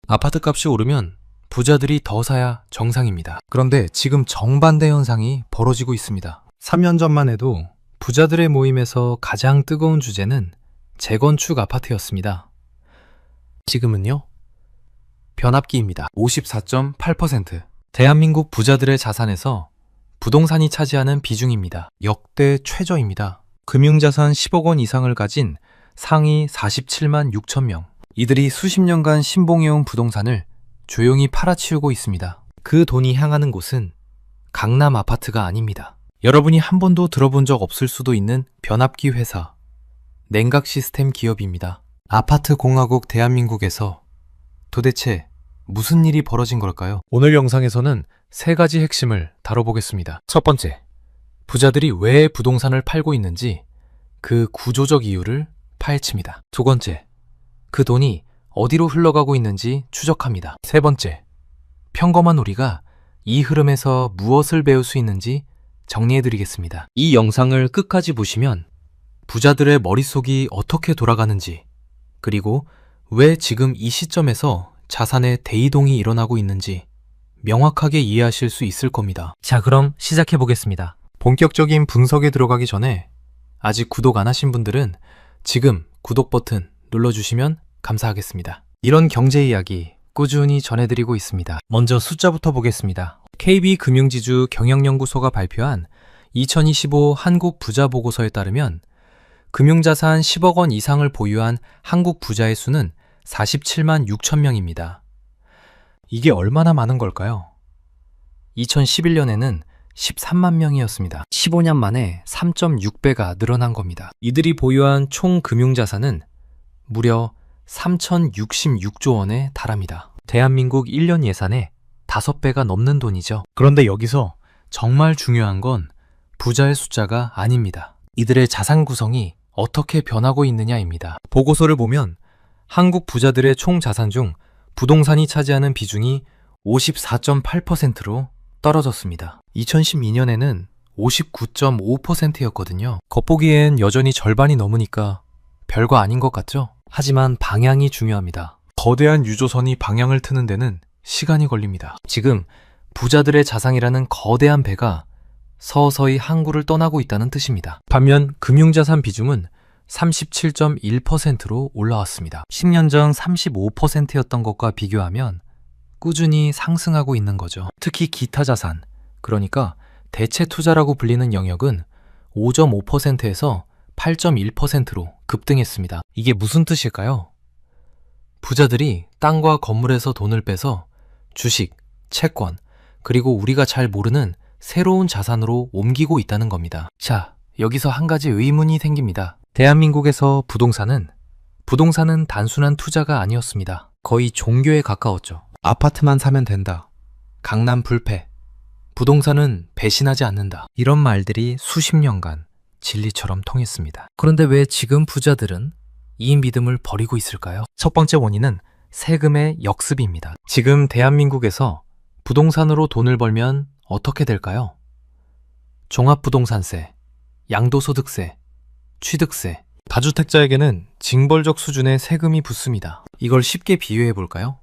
아파트 값이 오르면 부자들이 더 사야 정상입니다. 그런데 지금 정반대 현상이 벌어지고 있습니다. 3년 전만 해도 부자들의 모임에서 가장 뜨거운 주제는 재건축 아파트였습니다. 지금은요? 변압기입니다. 54.8%. 대한민국 부자들의 자산에서 부동산이 차지하는 비중입니다. 역대 최저입니다. 금융자산 10억 원 이상을 가진 상위 47만 6천 명. 이들이 수십 년간 신봉해온 부동산을 조용히 팔아치우고 있습니다. 그 돈이 향하는 곳은 강남 아파트가 아닙니다. 여러분이 한 번도 들어본 적 없을 수도 있는 변압기 회사, 냉각 시스템 기업입니다. 아파트 공화국 대한민국에서 도대체 무슨 일이 벌어진 걸까요? 오늘 영상에서는 세 가지 핵심을 다뤄보겠습니다. 첫 번째, 부자들이 왜 부동산을 팔고 있는지 그 구조적 이유를 파헤칩니다. 두 번째, 그 돈이 어디로 흘러가고 있는지 추적합니다. 세 번째, 평범한 우리가 이 흐름에서 무엇을 배울 수 있는지 정리해드리겠습니다. 이 영상을 끝까지 보시면 부자들의 머릿속이 어떻게 돌아가는지, 그리고 왜 지금 이 시점에서 자산의 대이동이 일어나고 있는지 명확하게 이해하실 수 있을 겁니다. 자, 그럼 시작해보겠습니다. 본격적인 분석에 들어가기 전에 아직 구독 안 하신 분들은 지금 구독 버튼 눌러주시면 감사하겠습니다. 이런 경제 이야기 꾸준히 전해드리고 있습니다. 먼저 숫자부터 보겠습니다. KB금융지주 경영연구소가 발표한 2025 한국 부자 보고서에 따르면 금융자산 10억 원 이상을 보유한 한국 부자의 수는 47만 6천 명입니다. 이게 얼마나 많은 걸까요? 2011년에는 13만 명이었습니다. 15년 만에 3.6배가 늘어난 겁니다. 이들이 보유한 총 금융자산은 무려 3,066조 원에 달합니다. 대한민국 1년 예산의 5배가 넘는 돈이죠. 그런데 여기서 정말 중요한 건 부자의 숫자가 아닙니다. 이들의 자산 구성이 어떻게 변하고 있느냐입니다. 보고서를 보면 한국 부자들의 총 자산 중 부동산이 차지하는 비중이 54.8%로 떨어졌습니다. 2012년에는 59.5%였거든요. 겉보기엔 여전히 절반이 넘으니까 별거 아닌 것 같죠? 하지만 방향이 중요합니다. 거대한 유조선이 방향을 트는 데는 시간이 걸립니다. 지금 부자들의 자산이라는 거대한 배가 서서히 항구를 떠나고 있다는 뜻입니다. 반면 금융자산 비중은 37.1%로 올라왔습니다. 10년 전 35%였던 것과 비교하면 꾸준히 상승하고 있는 거죠. 특히 기타 자산, 그러니까 대체 투자라고 불리는 영역은 5.5%에서 8.1%로 급등했습니다. 이게 무슨 뜻일까요? 부자들이 땅과 건물에서 돈을 빼서 주식, 채권, 그리고 우리가 잘 모르는 새로운 자산으로 옮기고 있다는 겁니다. 자, 여기서 한 가지 의문이 생깁니다. 대한민국에서 부동산은 단순한 투자가 아니었습니다. 거의 종교에 가까웠죠. 아파트만 사면 된다. 강남 불패. 부동산은 배신하지 않는다. 이런 말들이 수십 년간 진리처럼 통했습니다. 그런데 왜 지금 부자들은 이 믿음을 버리고 있을까요? 첫 번째 원인은 세금의 역습입니다. 지금 대한민국에서 부동산으로 돈을 벌면 어떻게 될까요? 종합부동산세, 양도소득세, 취득세, 다주택자에게는 징벌적 수준의 세금이 붙습니다. 이걸 쉽게 비유해 볼까요?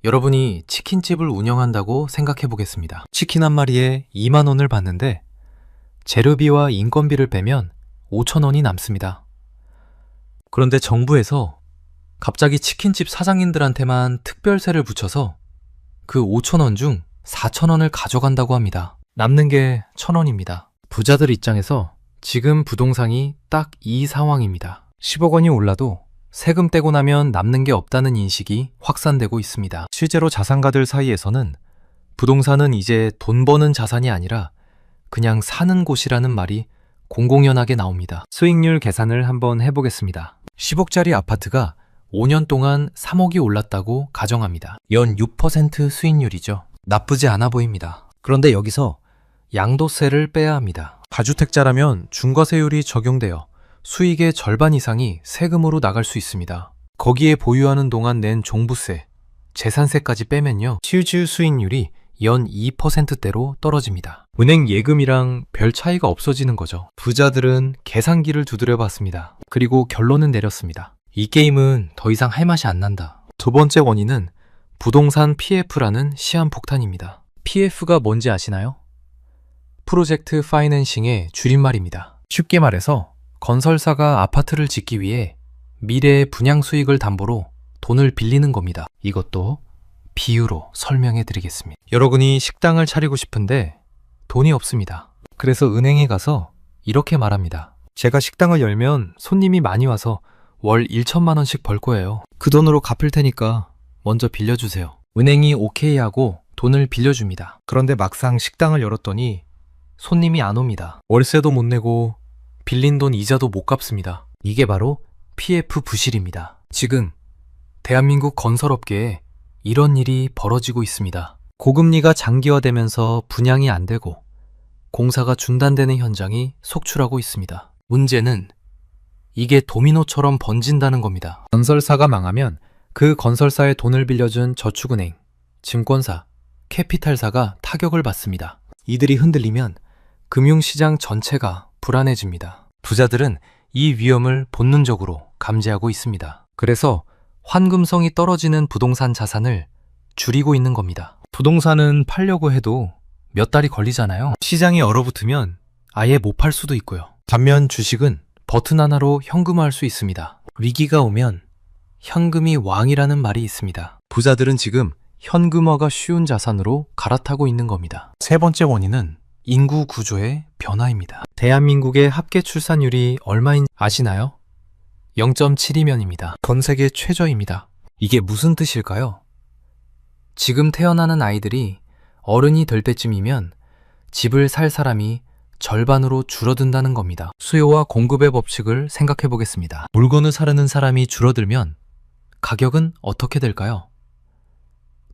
여러분이 치킨집을 운영한다고 생각해 보겠습니다. 치킨 한 마리에 2만 원을 받는데 재료비와 인건비를 빼면 5천 원이 남습니다. 그런데 정부에서 갑자기 치킨집 사장님들한테만 특별세를 붙여서 그 5천 원 중 4천 원을 가져간다고 합니다. 남는 게 1천 원입니다. 부자들 입장에서 지금 부동산이 딱 이 상황입니다. 10억 원이 올라도 세금 떼고 나면 남는 게 없다는 인식이 확산되고 있습니다. 실제로 자산가들 사이에서는 부동산은 이제 돈 버는 자산이 아니라 그냥 사는 곳이라는 말이 공공연하게 나옵니다. 수익률 계산을 한번 해보겠습니다. 10억짜리 아파트가 5년 동안 3억이 올랐다고 가정합니다. 연 6% 수익률이죠. 나쁘지 않아 보입니다. 그런데 여기서 양도세를 빼야 합니다. 다주택자라면 중과세율이 적용되어 수익의 절반 이상이 세금으로 나갈 수 있습니다. 거기에 보유하는 동안 낸 종부세, 재산세까지 빼면요, 실질 수익률이 연 2%대로 떨어집니다. 은행 예금이랑 별 차이가 없어지는 거죠. 부자들은 계산기를 두드려 봤습니다. 그리고 결론은 내렸습니다. 이 게임은 더 이상 할 맛이 안 난다. 두 번째 원인은 부동산 PF라는 시한폭탄입니다. PF가 뭔지 아시나요? 프로젝트 파이낸싱의 줄임말입니다. 쉽게 말해서 건설사가 아파트를 짓기 위해 미래의 분양 수익을 담보로 돈을 빌리는 겁니다. 이것도 비유로 설명해 드리겠습니다. 여러분이 식당을 차리고 싶은데 돈이 없습니다. 그래서 은행에 가서 이렇게 말합니다. 제가 식당을 열면 손님이 많이 와서 월 1천만 원씩 벌 거예요. 그 돈으로 갚을 테니까 먼저 빌려주세요. 은행이 오케이 하고 돈을 빌려줍니다. 그런데 막상 식당을 열었더니 손님이 안 옵니다. 월세도 못 내고 빌린 돈 이자도 못 갚습니다. 이게 바로 PF 부실입니다. 지금 대한민국 건설업계에 이런 일이 벌어지고 있습니다. 고금리가 장기화되면서 분양이 안 되고 공사가 중단되는 현장이 속출하고 있습니다. 문제는 이게 도미노처럼 번진다는 겁니다. 건설사가 망하면 그 건설사에 돈을 빌려준 저축은행, 증권사, 캐피탈사가 타격을 받습니다. 이들이 흔들리면 금융시장 전체가 불안해집니다. 부자들은 이 위험을 본능적으로 감지하고 있습니다. 그래서 환금성이 떨어지는 부동산 자산을 줄이고 있는 겁니다. 부동산은 팔려고 해도 몇 달이 걸리잖아요. 시장이 얼어붙으면 아예 못 팔 수도 있고요. 반면 주식은 버튼 하나로 현금화할 수 있습니다. 위기가 오면 현금이 왕이라는 말이 있습니다. 부자들은 지금 현금화가 쉬운 자산으로 갈아타고 있는 겁니다. 세 번째 원인은 인구 구조의 변화입니다. 대한민국의 합계 출산율이 얼마인지 아시나요? 0.72명입니다. 전 세계 최저입니다. 이게 무슨 뜻일까요? 지금 태어나는 아이들이 어른이 될 때쯤이면 집을 살 사람이 절반으로 줄어든다는 겁니다. 수요와 공급의 법칙을 생각해 보겠습니다. 물건을 사려는 사람이 줄어들면 가격은 어떻게 될까요?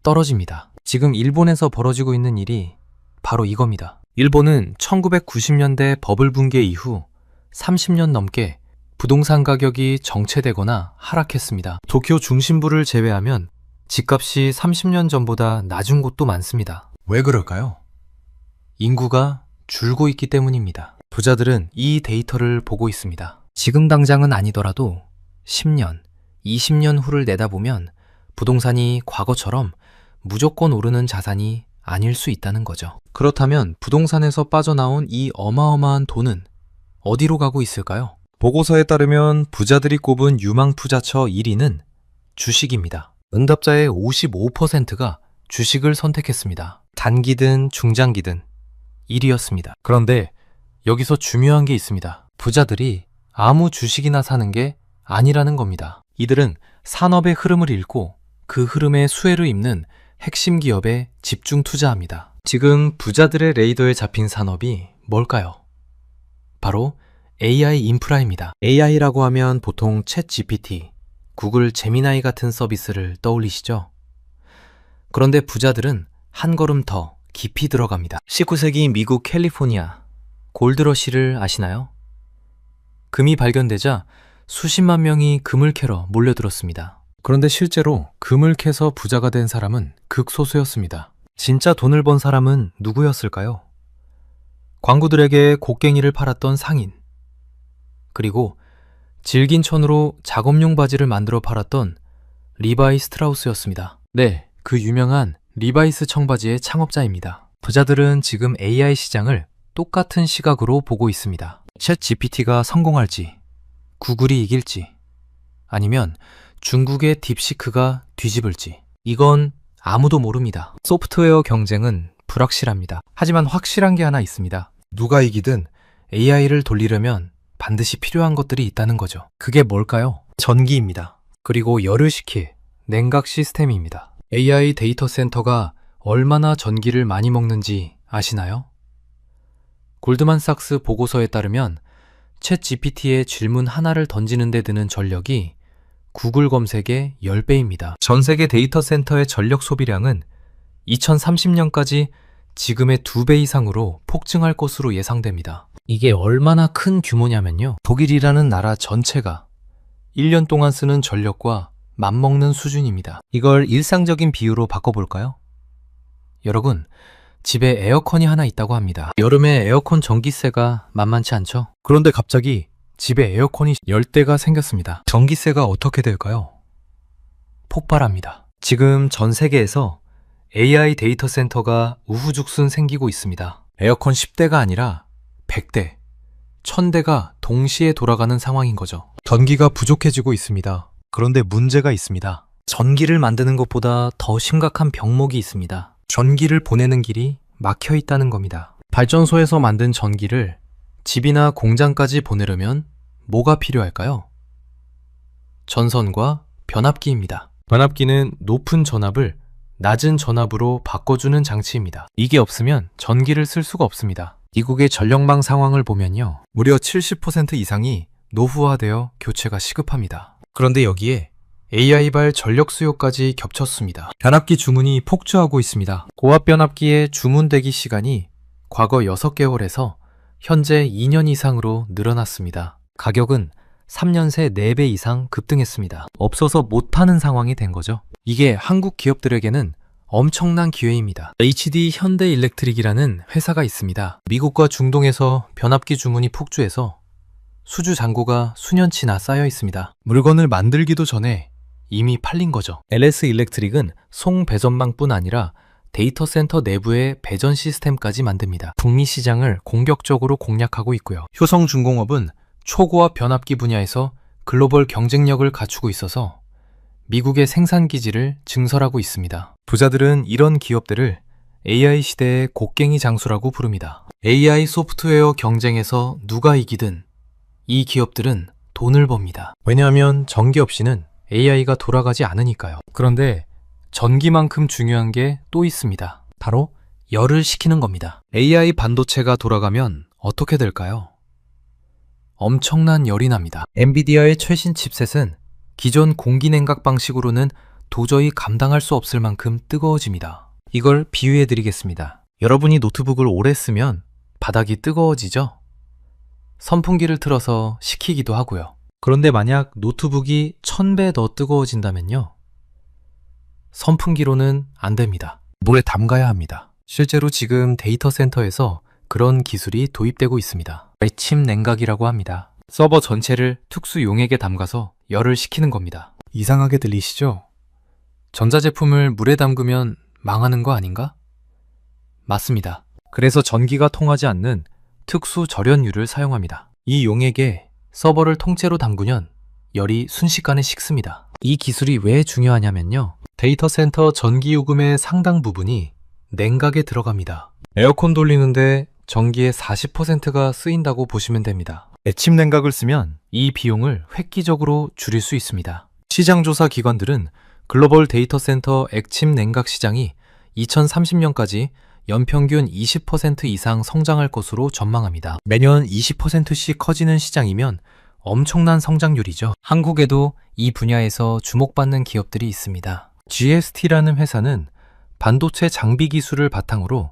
떨어집니다. 지금 일본에서 벌어지고 있는 일이 바로 이겁니다. 일본은 1990년대 버블 붕괴 이후 30년 넘게 부동산 가격이 정체되거나 하락했습니다. 도쿄 중심부를 제외하면 집값이 30년 전보다 낮은 곳도 많습니다. 왜 그럴까요? 인구가 줄고 있기 때문입니다. 부자들은 이 데이터를 보고 있습니다. 지금 당장은 아니더라도 10년, 20년 후를 내다보면 부동산이 과거처럼 무조건 오르는 자산이 아닐 수 있다는 거죠. 그렇다면 부동산에서 빠져나온 이 어마어마한 돈은 어디로 가고 있을까요? 보고서에 따르면 부자들이 꼽은 유망투자처 1위는 주식입니다. 응답자의 55%가 주식을 선택했습니다. 단기든 중장기든 1위였습니다. 그런데 여기서 중요한 게 있습니다. 부자들이 아무 주식이나 사는 게 아니라는 겁니다. 이들은 산업의 흐름을 읽고 그 흐름에 수혜를 입는 핵심 기업에 집중 투자합니다. 지금 부자들의 레이더에 잡힌 산업이 뭘까요? 바로 AI 인프라입니다. AI라고 하면 보통 챗 GPT, 구글 제미나이 같은 서비스를 떠올리시죠? 그런데 부자들은 한 걸음 더 깊이 들어갑니다. 19세기 미국 캘리포니아 골드러시를 아시나요? 금이 발견되자 수십만 명이 금을 캐러 몰려들었습니다. 그런데 실제로 금을 캐서 부자가 된 사람은 극소수였습니다. 진짜 돈을 번 사람은 누구였을까요? 광부들에게 곡괭이를 팔았던 상인, 그리고 질긴 천으로 작업용 바지를 만들어 팔았던 리바이 스트라우스였습니다. 네, 그 유명한 리바이스 청바지의 창업자입니다. 부자들은 지금 AI 시장을 똑같은 시각으로 보고 있습니다. 챗 GPT가 성공할지, 구글이 이길지, 아니면 중국의 딥시크가 뒤집을지, 이건 아무도 모릅니다. 소프트웨어 경쟁은 불확실합니다. 하지만 확실한 게 하나 있습니다. 누가 이기든 AI를 돌리려면 반드시 필요한 것들이 있다는 거죠. 그게 뭘까요? 전기입니다. 그리고 열을 식힐 냉각 시스템입니다. AI 데이터 센터가 얼마나 전기를 많이 먹는지 아시나요? 골드만삭스 보고서에 따르면 챗 GPT의 질문 하나를 던지는 데 드는 전력이 구글 검색의 10배입니다. 전 세계 데이터 센터의 전력 소비량은 2030년까지 지금의 2배 이상으로 폭증할 것으로 예상됩니다. 이게 얼마나 큰 규모냐면요. 독일이라는 나라 전체가 1년 동안 쓰는 전력과 맞먹는 수준입니다. 이걸 일상적인 비유로 바꿔볼까요? 여러분, 집에 에어컨이 하나 있다고 합니다. 여름에 에어컨 전기세가 만만치 않죠? 그런데 갑자기 집에 에어컨이 10대가 생겼습니다. 전기세가 어떻게 될까요? 폭발합니다. 지금 전 세계에서 AI 데이터 센터가 우후죽순 생기고 있습니다. 에어컨 10대가 아니라 100대, 1000대가 동시에 돌아가는 상황인 거죠. 전기가 부족해지고 있습니다. 그런데 문제가 있습니다. 전기를 만드는 것보다 더 심각한 병목이 있습니다. 전기를 보내는 길이 막혀 있다는 겁니다. 발전소에서 만든 전기를 집이나 공장까지 보내려면 뭐가 필요할까요? 전선과 변압기입니다. 변압기는 높은 전압을 낮은 전압으로 바꿔주는 장치입니다. 이게 없으면 전기를 쓸 수가 없습니다. 미국의 전력망 상황을 보면요, 무려 70% 이상이 노후화되어 교체가 시급합니다. 그런데 여기에 AI발 전력 수요까지 겹쳤습니다. 변압기 주문이 폭주하고 있습니다. 고압 변압기의 주문 대기 시간이 과거 6개월에서 현재 2년 이상으로 늘어났습니다. 가격은 3년 새 4배 이상 급등했습니다. 없어서 못 파는 상황이 된 거죠. 이게 한국 기업들에게는 엄청난 기회입니다. HD 현대일렉트릭이라는 회사가 있습니다. 미국과 중동에서 변압기 주문이 폭주해서 수주 잔고가 수년치나 쌓여 있습니다. 물건을 만들기도 전에 이미 팔린 거죠. LS 일렉트릭은 송 배전망뿐 아니라 데이터 센터 내부의 배전 시스템까지 만듭니다. 북미 시장을 공격적으로 공략하고 있고요. 효성중공업은 초고압 변압기 분야에서 글로벌 경쟁력을 갖추고 있어서 미국의 생산 기지를 증설하고 있습니다. 부자들은 이런 기업들을 AI 시대의 곡괭이 장수라고 부릅니다. AI 소프트웨어 경쟁에서 누가 이기든 이 기업들은 돈을 법니다. 왜냐하면 전기 없이는 AI가 돌아가지 않으니까요. 그런데 전기만큼 중요한 게 또 있습니다. 바로 열을 식히는 겁니다. AI 반도체가 돌아가면 어떻게 될까요? 엄청난 열이 납니다. 엔비디아의 최신 칩셋은 기존 공기냉각 방식으로는 도저히 감당할 수 없을 만큼 뜨거워집니다. 이걸 비유해 드리겠습니다. 여러분이 노트북을 오래 쓰면 바닥이 뜨거워지죠? 선풍기를 틀어서 식히기도 하고요. 그런데 만약 노트북이 1000배 더 뜨거워진다면요, 선풍기로는 안 됩니다. 물에 담가야 합니다. 실제로 지금 데이터 센터에서 그런 기술이 도입되고 있습니다. 액침 냉각이라고 합니다. 서버 전체를 특수 용액에 담가서 열을 식히는 겁니다. 이상하게 들리시죠? 전자제품을 물에 담그면 망하는 거 아닌가? 맞습니다. 그래서 전기가 통하지 않는 특수 절연유를 사용합니다. 이 용액에 서버를 통째로 담그면 열이 순식간에 식습니다. 이 기술이 왜 중요하냐면요, 데이터 센터 전기 요금의 상당 부분이 냉각에 들어갑니다. 에어컨 돌리는데 전기의 40%가 쓰인다고 보시면 됩니다. 액침 냉각을 쓰면 이 비용을 획기적으로 줄일 수 있습니다. 시장조사 기관들은 글로벌 데이터 센터 액침 냉각 시장이 2030년까지 연평균 20% 이상 성장할 것으로 전망합니다. 매년 20%씩 커지는 시장이면 엄청난 성장률이죠. 한국에도 이 분야에서 주목받는 기업들이 있습니다. GST라는 회사는 반도체 장비 기술을 바탕으로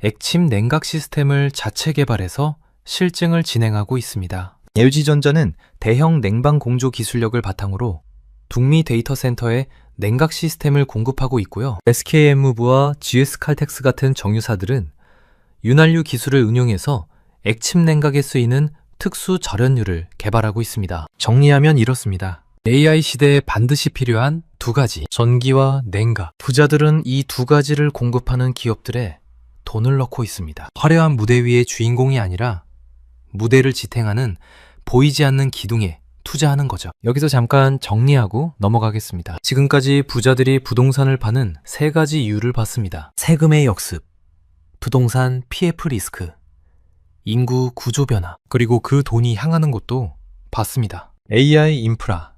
액침 냉각 시스템을 자체 개발해서 실증을 진행하고 있습니다. LG전자는 대형 냉방 공조 기술력을 바탕으로 북미 데이터 센터에 냉각 시스템을 공급하고 있고요. SKM무브와 GS칼텍스 같은 정유사들은 윤활유 기술을 응용해서 액침 냉각에 쓰이는 특수 절연유를 개발하고 있습니다. 정리하면 이렇습니다. AI 시대에 반드시 필요한 두 가지, 전기와 냉각. 부자들은 이 두 가지를 공급하는 기업들에 돈을 넣고 있습니다. 화려한 무대 위의 주인공이 아니라 무대를 지탱하는 보이지 않는 기둥에 투자하는 거죠. 여기서 잠깐 정리하고 넘어가겠습니다. 지금까지 부자들이 부동산을 파는 세 가지 이유를 봤습니다. 세금의 역습, 부동산 PF 리스크, 인구 구조 변화, 그리고 그 돈이 향하는 곳도 봤습니다. AI 인프라,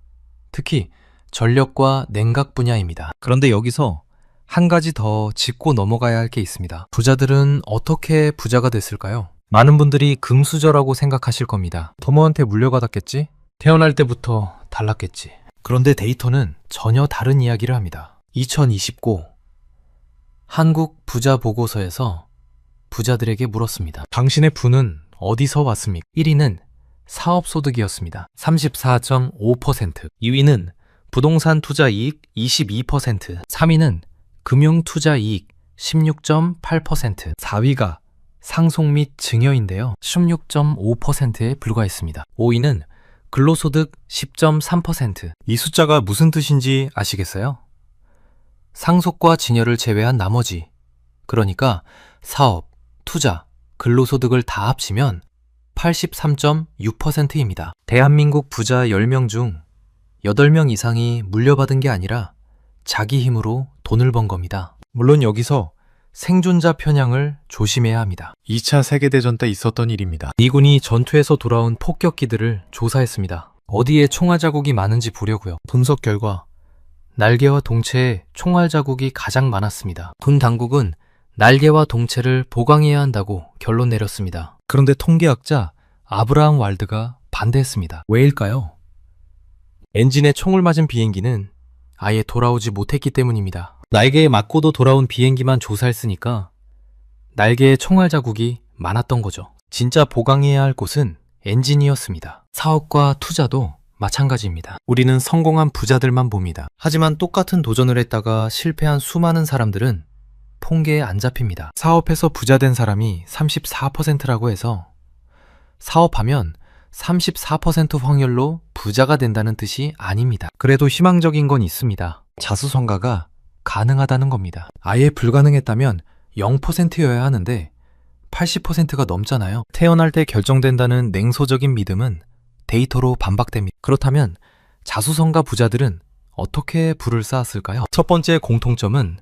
특히 전력과 냉각 분야입니다. 그런데 여기서 한 가지 더 짚고 넘어가야 할 게 있습니다. 부자들은 어떻게 부자가 됐을까요? 많은 분들이 금수저라고 생각하실 겁니다. 부모한테 물려받았겠지? 태어날 때부터 달랐겠지. 그런데 데이터는 전혀 다른 이야기를 합니다. 2029 한국 부자 보고서에서 부자들에게 물었습니다. 당신의 부는 어디서 왔습니까? 1위는 사업소득이었습니다. 34.5%. 2위는 부동산 투자 이익 22%. 3위는 금융 투자 이익 16.8%. 4위가 상속 및 증여인데요. 16.5%에 불과했습니다. 5위는 근로소득 10.3%. 이 숫자가 무슨 뜻인지 아시겠어요? 상속과 증여를 제외한 나머지, 그러니까 사업, 투자, 근로소득을 다 합치면 83.6%입니다. 대한민국 부자 10명 중 8명 이상이 물려받은 게 아니라 자기 힘으로 돈을 번 겁니다. 물론 여기서 생존자 편향을 조심해야 합니다. 2차 세계대전 때 있었던 일입니다. 미군이 전투에서 돌아온 폭격기들을 조사했습니다. 어디에 총알 자국이 많은지 보려고요. 분석 결과 날개와 동체에 총알 자국이 가장 많았습니다. 군 당국은 날개와 동체를 보강해야 한다고 결론 내렸습니다. 그런데 통계학자 아브라함 왈드가 반대했습니다. 왜일까요? 엔진에 총을 맞은 비행기는 아예 돌아오지 못했기 때문입니다. 날개에 맞고도 돌아온 비행기만 조사했으니까 날개에 총알 자국이 많았던 거죠. 진짜 보강해야 할 곳은 엔진이었습니다. 사업과 투자도 마찬가지입니다. 우리는 성공한 부자들만 봅니다. 하지만 똑같은 도전을 했다가 실패한 수많은 사람들은 통계에 안 잡힙니다. 사업해서 부자 된 사람이 34%라고 해서 사업하면 34% 확률로 부자가 된다는 뜻이 아닙니다. 그래도 희망적인 건 있습니다. 자수성가가 가능하다는 겁니다. 아예 불가능했다면 0%여야 하는데 80%가 넘잖아요. 태어날 때 결정된다는 냉소적인 믿음은 데이터로 반박됩니다. 그렇다면 자수성가 부자들은 어떻게 부를 쌓았을까요? 첫 번째 공통점은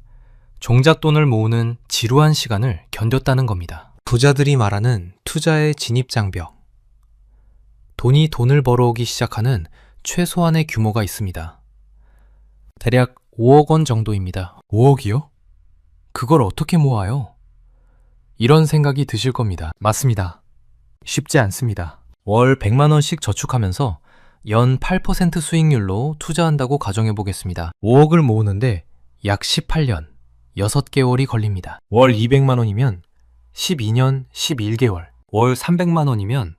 종잣돈을 모으는 지루한 시간을 견뎠다는 겁니다. 부자들이 말하는 투자의 진입장벽. 돈이 돈을 벌어오기 시작하는 최소한의 규모가 있습니다. 대략 5억 원 정도입니다. 5억이요? 그걸 어떻게 모아요? 이런 생각이 드실 겁니다. 맞습니다. 쉽지 않습니다. 월 100만 원씩 저축하면서 연 8% 수익률로 투자한다고 가정해 보겠습니다. 5억을 모으는데 약 18년, 6개월이 걸립니다. 월 200만 원이면 12년 11개월, 월 300만 원이면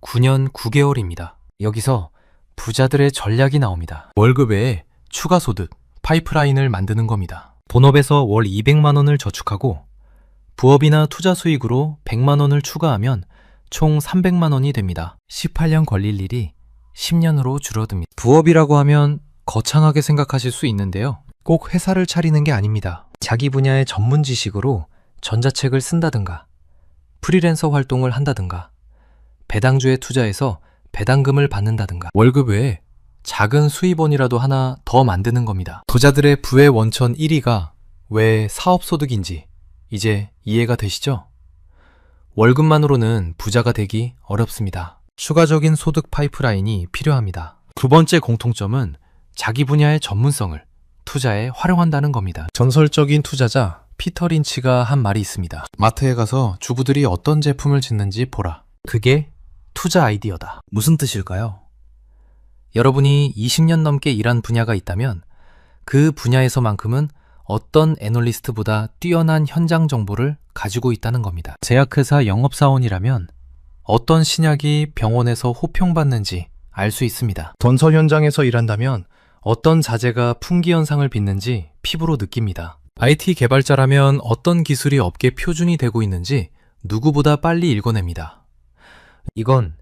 9년 9개월입니다. 여기서 부자들의 전략이 나옵니다. 월급 외에 추가 소득, 파이프라인을 만드는 겁니다. 본업에서 월 200만 원을 저축하고 부업이나 투자 수익으로 100만 원을 추가하면 총 300만 원이 됩니다. 18년 걸릴 일이 10년으로 줄어듭니다. 부업이라고 하면 거창하게 생각하실 수 있는데요. 꼭 회사를 차리는 게 아닙니다. 자기 분야의 전문 지식으로 전자책을 쓴다든가 프리랜서 활동을 한다든가 배당주에 투자해서 배당금을 받는다든가 월급 외에 작은 수입원이라도 하나 더 만드는 겁니다. 부자들의 부의 원천 1위가 왜 사업소득인지 이제 이해가 되시죠? 월급만으로는 부자가 되기 어렵습니다. 추가적인 소득 파이프라인이 필요합니다. 두 번째 공통점은 자기 분야의 전문성을 투자에 활용한다는 겁니다. 전설적인 투자자 피터 린치가 한 말이 있습니다. 마트에 가서 주부들이 어떤 제품을 짓는지 보라. 그게 투자 아이디어다. 무슨 뜻일까요? 여러분이 20년 넘게 일한 분야가 있다면 그 분야에서만큼은 어떤 애널리스트보다 뛰어난 현장 정보를 가지고 있다는 겁니다. 제약회사 영업사원이라면 어떤 신약이 병원에서 호평받는지 알 수 있습니다. 건설 현장에서 일한다면 어떤 자재가 품귀 현상을 빚는지 피부로 느낍니다. IT 개발자라면 어떤 기술이 업계 표준이 되고 있는지 누구보다 빨리 읽어냅니다. 이건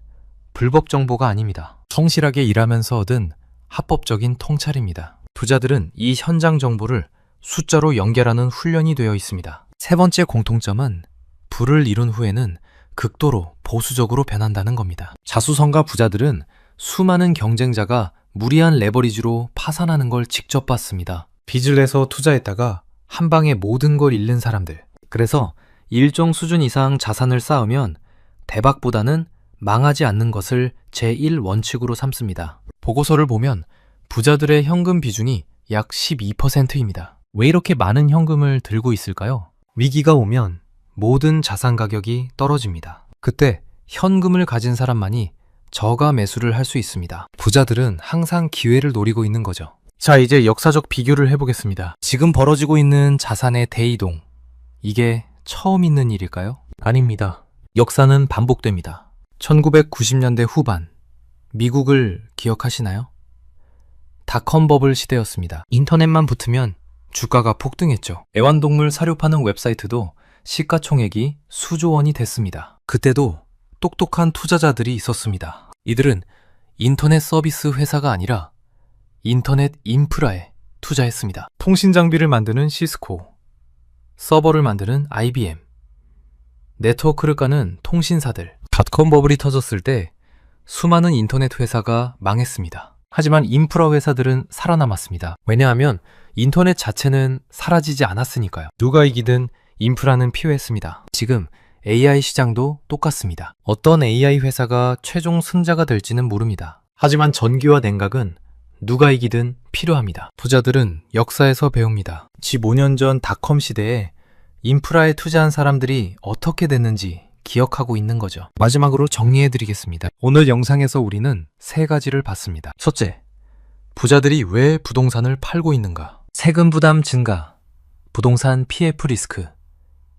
불법 정보가 아닙니다. 성실하게 일하면서 얻은 합법적인 통찰입니다. 부자들은 이 현장 정보를 숫자로 연결하는 훈련이 되어 있습니다. 세 번째 공통점은 부를 이룬 후에는 극도로 보수적으로 변한다는 겁니다. 자수성가 부자들은 수많은 경쟁자가 무리한 레버리지로 파산하는 걸 직접 봤습니다. 빚을 내서 투자했다가 한 방에 모든 걸 잃는 사람들. 그래서 일정 수준 이상 자산을 쌓으면 대박보다는 망하지 않는 것을 제1원칙으로 삼습니다. 보고서를 보면 부자들의 현금 비중이 약 12%입니다. 왜 이렇게 많은 현금을 들고 있을까요? 위기가 오면 모든 자산 가격이 떨어집니다. 그때 현금을 가진 사람만이 저가 매수를 할 수 있습니다. 부자들은 항상 기회를 노리고 있는 거죠. 자, 이제 역사적 비교를 해보겠습니다. 지금 벌어지고 있는 자산의 대이동, 이게 처음 있는 일일까요? 아닙니다. 역사는 반복됩니다. 1990년대 후반, 미국을 기억하시나요? 닷컴 버블 시대였습니다. 인터넷만 붙으면 주가가 폭등했죠. 애완동물 사료 파는 웹사이트도 시가총액이 수조 원이 됐습니다. 그때도 똑똑한 투자자들이 있었습니다. 이들은 인터넷 서비스 회사가 아니라 인터넷 인프라에 투자했습니다. 통신 장비를 만드는 시스코, 서버를 만드는 IBM, 네트워크를 까는 통신사들. 닷컴 버블이 터졌을 때 수많은 인터넷 회사가 망했습니다. 하지만 인프라 회사들은 살아남았습니다. 왜냐하면 인터넷 자체는 사라지지 않았으니까요. 누가 이기든 인프라는 필요했습니다. 지금 AI 시장도 똑같습니다. 어떤 AI 회사가 최종 승자가 될지는 모릅니다. 하지만 전기와 냉각은 누가 이기든 필요합니다. 부자들은 역사에서 배웁니다. 15년 전 닷컴 시대에 인프라에 투자한 사람들이 어떻게 됐는지 기억하고 있는 거죠. 마지막으로 정리해드리겠습니다. 오늘 영상에서 우리는 세 가지를 봤습니다. 첫째, 부자들이 왜 부동산을 팔고 있는가? 세금 부담 증가, 부동산 PF 리스크,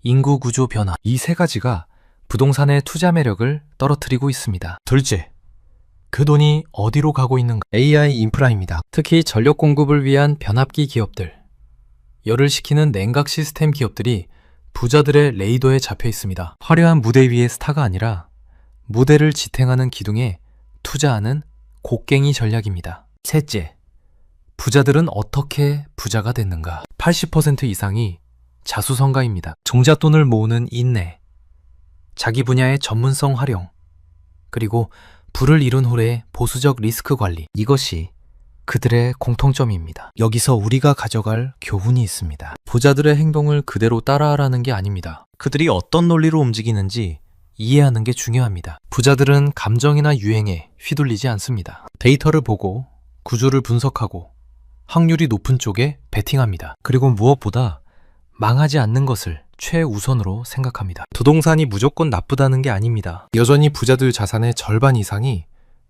인구 구조 변화. 이 세 가지가 부동산의 투자 매력을 떨어뜨리고 있습니다. 둘째, 그 돈이 어디로 가고 있는가? AI 인프라입니다. 특히 전력 공급을 위한 변압기 기업들, 열을 식히는 냉각 시스템 기업들이 부자들의 레이더에 잡혀 있습니다. 화려한 무대 위의 스타가 아니라 무대를 지탱하는 기둥에 투자하는 곡괭이 전략입니다. 셋째, 부자들은 어떻게 부자가 됐는가? 80% 이상이 자수성가입니다. 종잣돈을 모으는 인내, 자기 분야의 전문성 활용, 그리고 부를 이룬 후의 보수적 리스크 관리. 이것이 그들의 공통점입니다. 여기서 우리가 가져갈 교훈이 있습니다. 부자들의 행동을 그대로 따라하라는 게 아닙니다. 그들이 어떤 논리로 움직이는지 이해하는 게 중요합니다. 부자들은 감정이나 유행에 휘둘리지 않습니다. 데이터를 보고 구조를 분석하고 확률이 높은 쪽에 베팅합니다. 그리고 무엇보다 망하지 않는 것을 최우선으로 생각합니다. 부동산이 무조건 나쁘다는 게 아닙니다. 여전히 부자들 자산의 절반 이상이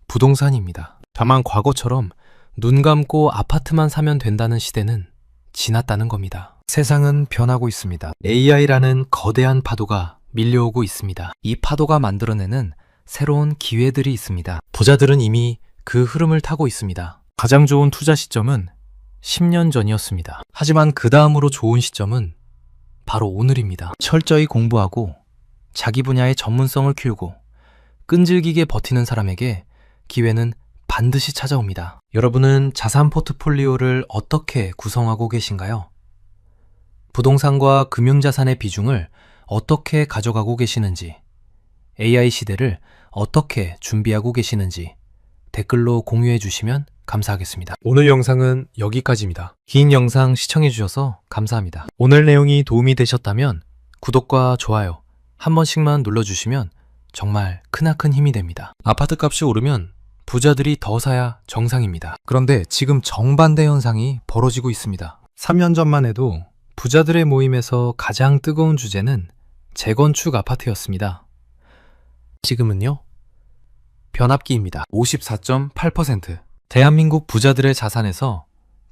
부동산입니다. 다만 과거처럼 눈 감고 아파트만 사면 된다는 시대는 지났다는 겁니다. 세상은 변하고 있습니다. AI라는 거대한 파도가 밀려오고 있습니다. 이 파도가 만들어내는 새로운 기회들이 있습니다. 부자들은 이미 그 흐름을 타고 있습니다. 가장 좋은 투자 시점은 10년 전이었습니다. 하지만 그 다음으로 좋은 시점은 바로 오늘입니다. 철저히 공부하고 자기 분야의 전문성을 키우고 끈질기게 버티는 사람에게 기회는 반드시 찾아옵니다. 여러분은 자산 포트폴리오를 어떻게 구성하고 계신가요? 부동산과 금융자산의 비중을 어떻게 가져가고 계시는지, AI 시대를 어떻게 준비하고 계시는지 댓글로 공유해 주시면 감사하겠습니다. 오늘 영상은 여기까지입니다. 긴 영상 시청해 주셔서 감사합니다. 오늘 내용이 도움이 되셨다면 구독과 좋아요 한 번씩만 눌러주시면 정말 크나큰 힘이 됩니다. 아파트 값이 오르면 부자들이 더 사야 정상입니다. 그런데 지금 정반대 현상이 벌어지고 있습니다. 3년 전만 해도 부자들의 모임에서 가장 뜨거운 주제는 재건축 아파트였습니다. 지금은요? 변압기입니다. 54.8%. 대한민국 부자들의 자산에서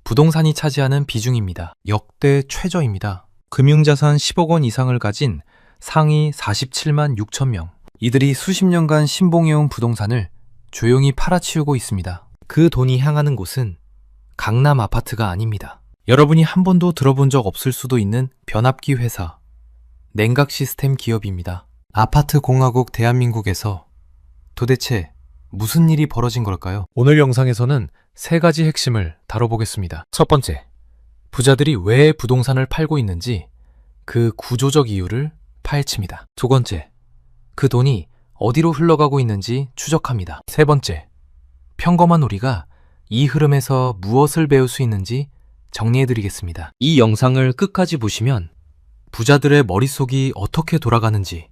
부동산이 차지하는 비중입니다. 역대 최저입니다. 금융자산 10억 원 이상을 가진 상위 47만 6천 명. 이들이 수십 년간 신봉해온 부동산을 조용히 팔아치우고 있습니다. 그 돈이 향하는 곳은 강남 아파트가 아닙니다. 여러분이 한 번도 들어본 적 없을 수도 있는 변압기 회사, 냉각 시스템 기업입니다. 아파트 공화국 대한민국에서 도대체 무슨 일이 벌어진 걸까요? 오늘 영상에서는 세 가지 핵심을 다뤄보겠습니다. 첫 번째, 부자들이 왜 부동산을 팔고 있는지 그 구조적 이유를 파헤칩니다. 두 번째, 그 돈이 어디로 흘러가고 있는지 추적합니다. 세 번째, 평범한 우리가 이 흐름에서 무엇을 배울 수 있는지 정리해드리겠습니다. 이 영상을 끝까지 보시면 부자들의 머릿속이 어떻게 돌아가는지,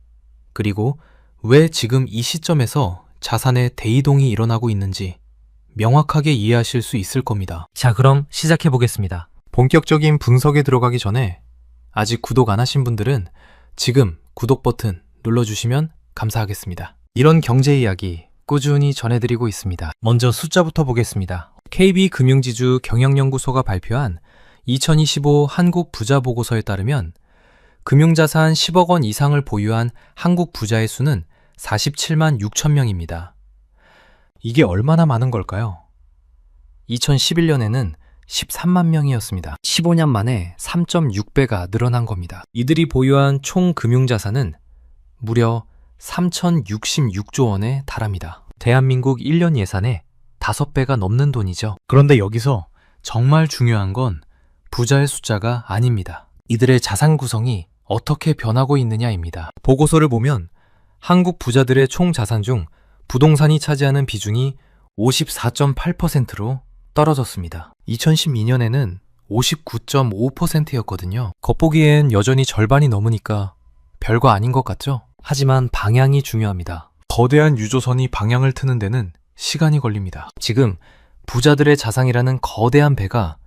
그리고 왜 지금 이 시점에서 자산의 대이동이 일어나고 있는지 명확하게 이해하실 수 있을 겁니다. 자, 그럼 시작해 보겠습니다. 본격적인 분석에 들어가기 전에 아직 구독 안 하신 분들은 지금 구독 버튼 눌러주시면 감사하겠습니다. 이런 경제 이야기 꾸준히 전해드리고 있습니다. 먼저 숫자부터 보겠습니다. KB금융지주 경영연구소가 발표한 2025 한국 부자 보고서에 따르면 금융자산 10억 원 이상을 보유한 한국 부자의 수는 47만 6천 명입니다. 이게 얼마나 많은 걸까요? 2011년에는 13만 명이었습니다. 15년 만에 3.6배가 늘어난 겁니다. 이들이 보유한 총 금융자산은 무려 3,066조 원에 달합니다. 대한민국 1년 예산의 5배가 넘는 돈이죠. 그런데 여기서 정말 중요한 건 부자의 숫자가 아닙니다. 이들의 자산 구성이 어떻게 변하고 있느냐입니다. 보고서를 보면 한국 부자들의 총 자산 중 부동산이 차지하는 비중이 54.8%로 떨어졌습니다. 2012년에는 59.5%였거든요. 겉보기엔 여전히 절반이 넘으니까 별거 아닌 것 같죠? 하지만 방향이 중요합니다. 거대한 유조선이 방향을 트는 데는 시간이 걸립니다. 지금 부자들의 자산이라는 거대한 배가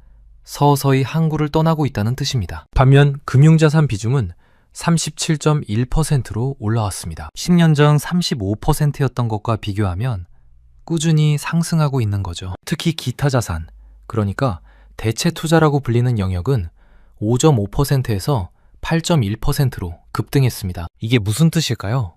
서서히 항구를 떠나고 있다는 뜻입니다. 반면 금융자산 비중은 37.1%로 올라왔습니다. 10년 전 35%였던 것과 비교하면 꾸준히 상승하고 있는 거죠. 특히 기타 자산, 그러니까 대체 투자라고 불리는 영역은 5.5%에서 8.1%로 급등했습니다. 이게 무슨 뜻일까요?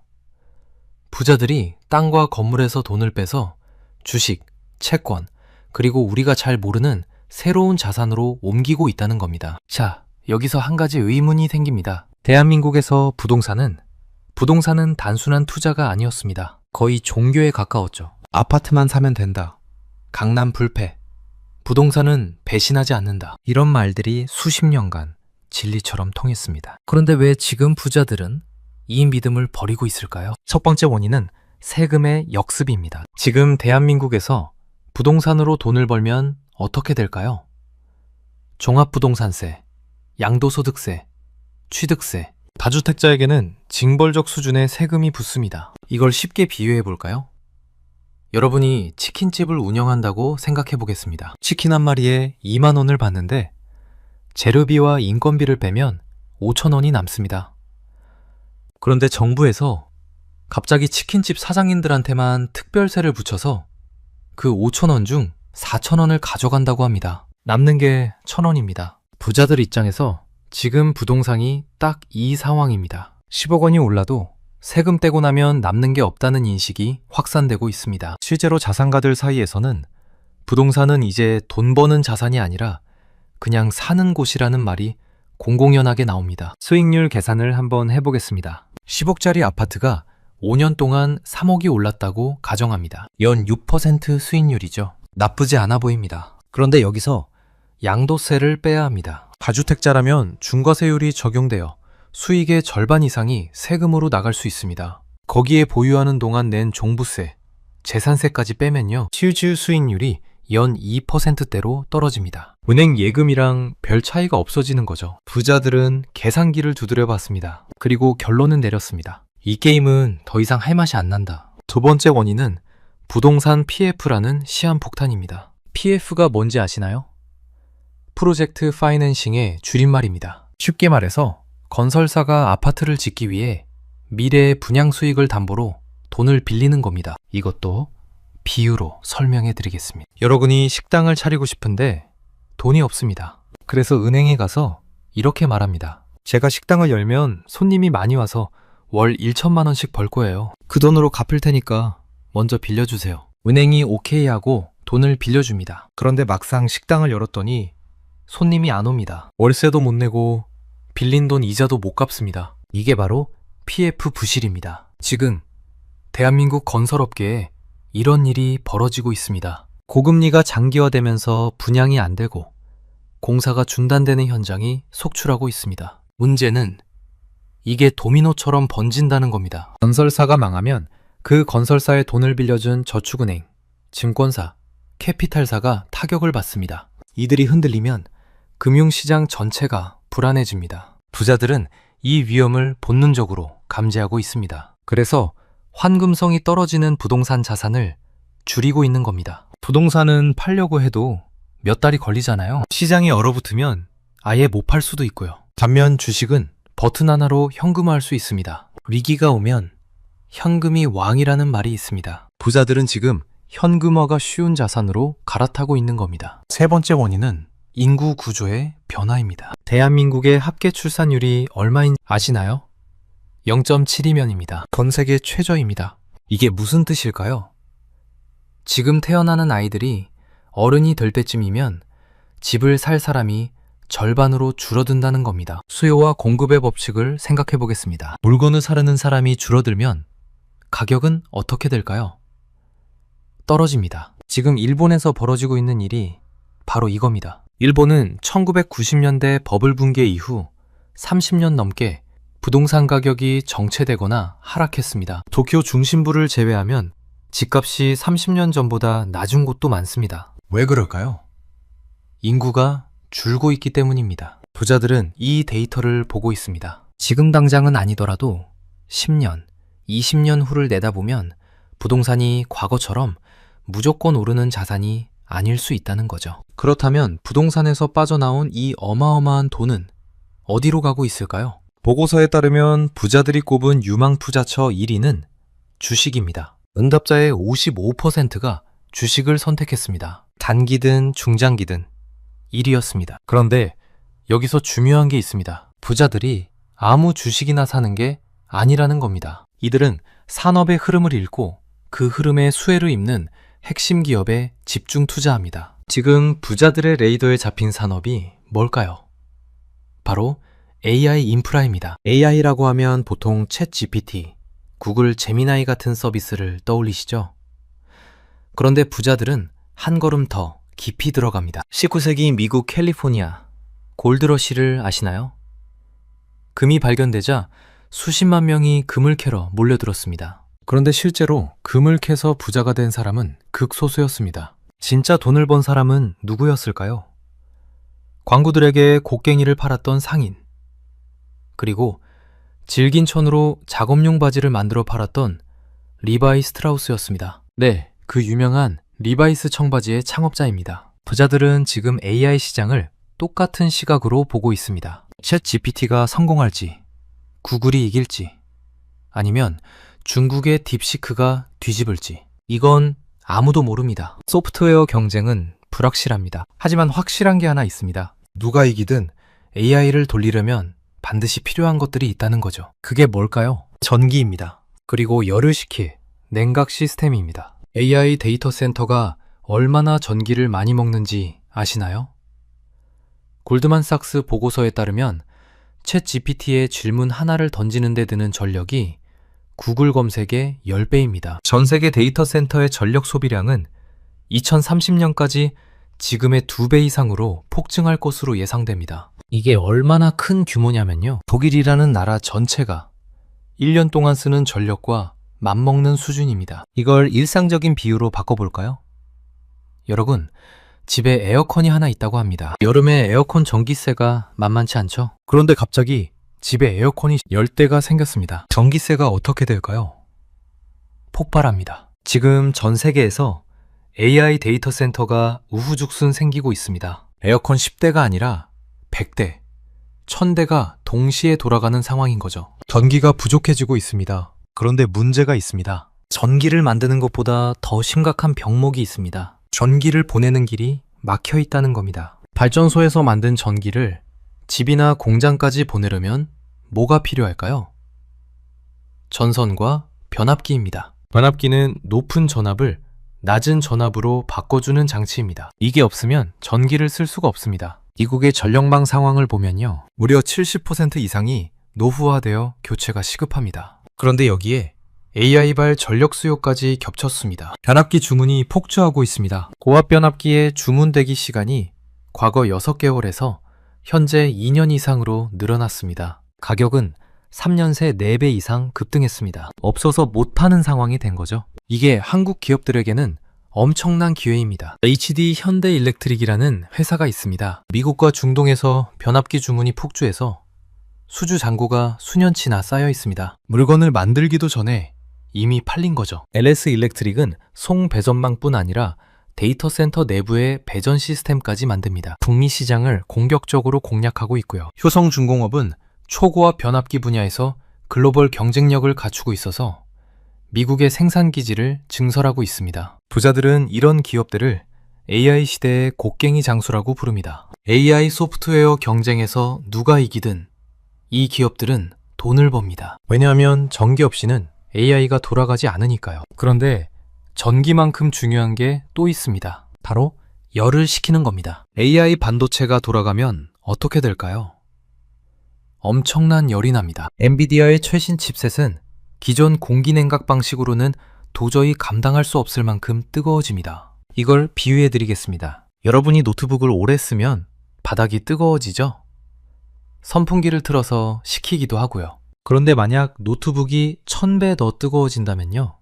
부자들이 땅과 건물에서 돈을 빼서 주식, 채권, 그리고 우리가 잘 모르는 새로운 자산으로 옮기고 있다는 겁니다. 자, 여기서 한 가지 의문이 생깁니다. 대한민국에서 부동산은 단순한 투자가 아니었습니다. 거의 종교에 가까웠죠. 아파트만 사면 된다. 강남 불패. 부동산은 배신하지 않는다. 이런 말들이 수십 년간 진리처럼 통했습니다. 그런데 왜 지금 부자들은 이 믿음을 버리고 있을까요? 첫 번째 원인은 세금의 역습입니다. 지금 대한민국에서 부동산으로 돈을 벌면 어떻게 될까요? 종합부동산세, 양도소득세, 취득세, 다주택자에게는 징벌적 수준의 세금이 붙습니다. 이걸 쉽게 비유해 볼까요? 여러분이 치킨집을 운영한다고 생각해 보겠습니다. 치킨 한 마리에 2만 원을 받는데 재료비와 인건비를 빼면 5천 원이 남습니다. 그런데 정부에서 갑자기 치킨집 사장님들한테만 특별세를 붙여서 그 5천 원 중 4천 원을 가져간다고 합니다. 남는 게 1천 원입니다. 부자들 입장에서 지금 부동산이 딱 이 상황입니다. 10억 원이 올라도 세금 떼고 나면 남는 게 없다는 인식이 확산되고 있습니다. 실제로 자산가들 사이에서는 부동산은 이제 돈 버는 자산이 아니라 그냥 사는 곳이라는 말이 공공연하게 나옵니다. 수익률 계산을 한번 해보겠습니다. 10억짜리 아파트가 5년 동안 3억이 올랐다고 가정합니다. 연 6% 수익률이죠. 나쁘지 않아 보입니다. 그런데 여기서 양도세를 빼야 합니다. 다주택자라면 중과세율이 적용되어 수익의 절반 이상이 세금으로 나갈 수 있습니다. 거기에 보유하는 동안 낸 종부세, 재산세까지 빼면요, 실질 수익률이 연 2%대로 떨어집니다. 은행 예금이랑 별 차이가 없어지는 거죠. 부자들은 계산기를 두드려 봤습니다. 그리고 결론은 내렸습니다. 이 게임은 더 이상 할 맛이 안 난다. 두 번째 원인은 부동산 PF라는 시한폭탄입니다. PF가 뭔지 아시나요? 프로젝트 파이낸싱의 줄임말입니다. 쉽게 말해서 건설사가 아파트를 짓기 위해 미래의 분양 수익을 담보로 돈을 빌리는 겁니다. 이것도 비유로 설명해 드리겠습니다. 여러분이 식당을 차리고 싶은데 돈이 없습니다. 그래서 은행에 가서 이렇게 말합니다. 제가 식당을 열면 손님이 많이 와서 월 1천만 원씩 벌 거예요. 그 돈으로 갚을 테니까 먼저 빌려주세요. 은행이 오케이 하고 돈을 빌려줍니다. 그런데 막상 식당을 열었더니 손님이 안 옵니다. 월세도 못 내고 빌린 돈 이자도 못 갚습니다. 이게 바로 PF 부실입니다. 지금 대한민국 건설업계에 이런 일이 벌어지고 있습니다. 고금리가 장기화되면서 분양이 안 되고 공사가 중단되는 현장이 속출하고 있습니다. 문제는 이게 도미노처럼 번진다는 겁니다. 건설사가 망하면 그 건설사에 돈을 빌려준 저축은행, 증권사, 캐피탈사가 타격을 받습니다. 이들이 흔들리면 금융시장 전체가 불안해집니다. 부자들은 이 위험을 본능적으로 감지하고 있습니다. 그래서 환금성이 떨어지는 부동산 자산을 줄이고 있는 겁니다. 부동산은 팔려고 해도 몇 달이 걸리잖아요. 시장이 얼어붙으면 아예 못 팔 수도 있고요. 반면 주식은 버튼 하나로 현금화할 수 있습니다. 위기가 오면 현금이 왕이라는 말이 있습니다. 부자들은 지금 현금화가 쉬운 자산으로 갈아타고 있는 겁니다. 세 번째 원인은 인구 구조의 변화입니다. 대한민국의 합계 출산율이 얼마인지 아시나요? 0.72명입니다. 전 세계 최저입니다. 이게 무슨 뜻일까요? 지금 태어나는 아이들이 어른이 될 때쯤이면 집을 살 사람이 절반으로 줄어든다는 겁니다. 수요와 공급의 법칙을 생각해 보겠습니다. 물건을 사려는 사람이 줄어들면 가격은 어떻게 될까요? 떨어집니다. 지금 일본에서 벌어지고 있는 일이 바로 이겁니다. 일본은 1990년대 버블 붕괴 이후 30년 넘게 부동산 가격이 정체되거나 하락했습니다. 도쿄 중심부를 제외하면 집값이 30년 전보다 낮은 곳도 많습니다. 왜 그럴까요? 인구가 줄고 있기 때문입니다. 부자들은 이 데이터를 보고 있습니다. 지금 당장은 아니더라도 10년, 20년 후를 내다보면 부동산이 과거처럼 무조건 오르는 자산이 아닐 수 있다는 거죠. 그렇다면 부동산에서 빠져나온 이 어마어마한 돈은 어디로 가고 있을까요? 보고서에 따르면 부자들이 꼽은 유망 투자처 1위는 주식입니다. 응답자의 55%가 주식을 선택했습니다. 단기든 중장기든 1위였습니다. 그런데 여기서 중요한 게 있습니다. 부자들이 아무 주식이나 사는 게 아니라는 겁니다. 이들은 산업의 흐름을 읽고 그 흐름의 수혜를 입는 핵심 기업에 집중 투자합니다. 지금 부자들의 레이더에 잡힌 산업이 뭘까요? 바로 AI 인프라입니다. AI라고 하면 보통 챗 GPT, 구글 제미나이 같은 서비스를 떠올리시죠? 그런데 부자들은 한 걸음 더 깊이 들어갑니다. 19세기 미국 캘리포니아 골드러시를 아시나요? 금이 발견되자 수십만 명이 금을 캐러 몰려들었습니다. 그런데 실제로 금을 캐서 부자가 된 사람은 극소수였습니다. 진짜 돈을 번 사람은 누구였을까요? 광부들에게 곡괭이를 팔았던 상인, 그리고 질긴 천으로 작업용 바지를 만들어 팔았던 리바이 스트라우스였습니다. 네, 그 유명한 리바이스 청바지의 창업자입니다. 부자들은 지금 AI 시장을 똑같은 시각으로 보고 있습니다. 챗 GPT가 성공할지, 구글이 이길지, 아니면 중국의 딥시크가 뒤집을지, 이건 아무도 모릅니다. 소프트웨어 경쟁은 불확실합니다. 하지만 확실한 게 하나 있습니다. 누가 이기든 AI를 돌리려면 반드시 필요한 것들이 있다는 거죠. 그게 뭘까요? 전기입니다. 그리고 열을 식힐 냉각 시스템입니다. AI 데이터 센터가 얼마나 전기를 많이 먹는지 아시나요? 골드만삭스 보고서에 따르면 챗 GPT의 질문 하나를 던지는 데 드는 전력이 구글 검색의 10배입니다. 전 세계 데이터 센터의 전력 소비량은 2030년까지 지금의 2배 이상으로 폭증할 것으로 예상됩니다. 이게 얼마나 큰 규모냐면요. 독일이라는 나라 전체가 1년 동안 쓰는 전력과 맞먹는 수준입니다. 이걸 일상적인 비유로 바꿔볼까요? 여러분, 집에 에어컨이 하나 있다고 합니다. 여름에 에어컨 전기세가 만만치 않죠? 그런데 갑자기 집에 에어컨이 10대가 생겼습니다. 전기세가 어떻게 될까요? 폭발합니다. 지금 전 세계에서 AI 데이터 센터가 우후죽순 생기고 있습니다. 에어컨 10대가 아니라 100대, 1000대가 동시에 돌아가는 상황인 거죠. 전기가 부족해지고 있습니다. 그런데 문제가 있습니다. 전기를 만드는 것보다 더 심각한 병목이 있습니다. 전기를 보내는 길이 막혀 있다는 겁니다. 발전소에서 만든 전기를 집이나 공장까지 보내려면 뭐가 필요할까요? 전선과 변압기입니다. 변압기는 높은 전압을 낮은 전압으로 바꿔주는 장치입니다. 이게 없으면 전기를 쓸 수가 없습니다. 미국의 전력망 상황을 보면요, 무려 70% 이상이 노후화되어 교체가 시급합니다. 그런데 여기에 AI발 전력 수요까지 겹쳤습니다. 변압기 주문이 폭주하고 있습니다. 고압 변압기의 주문 대기 시간이 과거 6개월에서 현재 2년 이상으로 늘어났습니다. 가격은 3년 새 4배 이상 급등했습니다. 없어서 못 파는 상황이 된 거죠. 이게 한국 기업들에게는 엄청난 기회입니다. HD 현대일렉트릭이라는 회사가 있습니다. 미국과 중동에서 변압기 주문이 폭주해서 수주 잔고가 수년치나 쌓여 있습니다. 물건을 만들기도 전에 이미 팔린 거죠. LS 일렉트릭은 송 배전망뿐 아니라 데이터 센터 내부의 배전 시스템까지 만듭니다. 북미 시장을 공격적으로 공략하고 있고요. 효성중공업은 초고압 변압기 분야에서 글로벌 경쟁력을 갖추고 있어서 미국의 생산 기지를 증설하고 있습니다. 부자들은 이런 기업들을 AI 시대의 곡괭이 장수라고 부릅니다. AI 소프트웨어 경쟁에서 누가 이기든 이 기업들은 돈을 법니다. 왜냐하면 전기 없이는 AI가 돌아가지 않으니까요. 그런데 전기만큼 중요한 게 또 있습니다. 바로 열을 식히는 겁니다. AI 반도체가 돌아가면 어떻게 될까요? 엄청난 열이 납니다. 엔비디아의 최신 칩셋은 기존 공기냉각 방식으로는 도저히 감당할 수 없을 만큼 뜨거워집니다. 이걸 비유해 드리겠습니다. 여러분이 노트북을 오래 쓰면 바닥이 뜨거워지죠? 선풍기를 틀어서 식히기도 하고요. 그런데 만약 노트북이 1000배 더 뜨거워진다면요.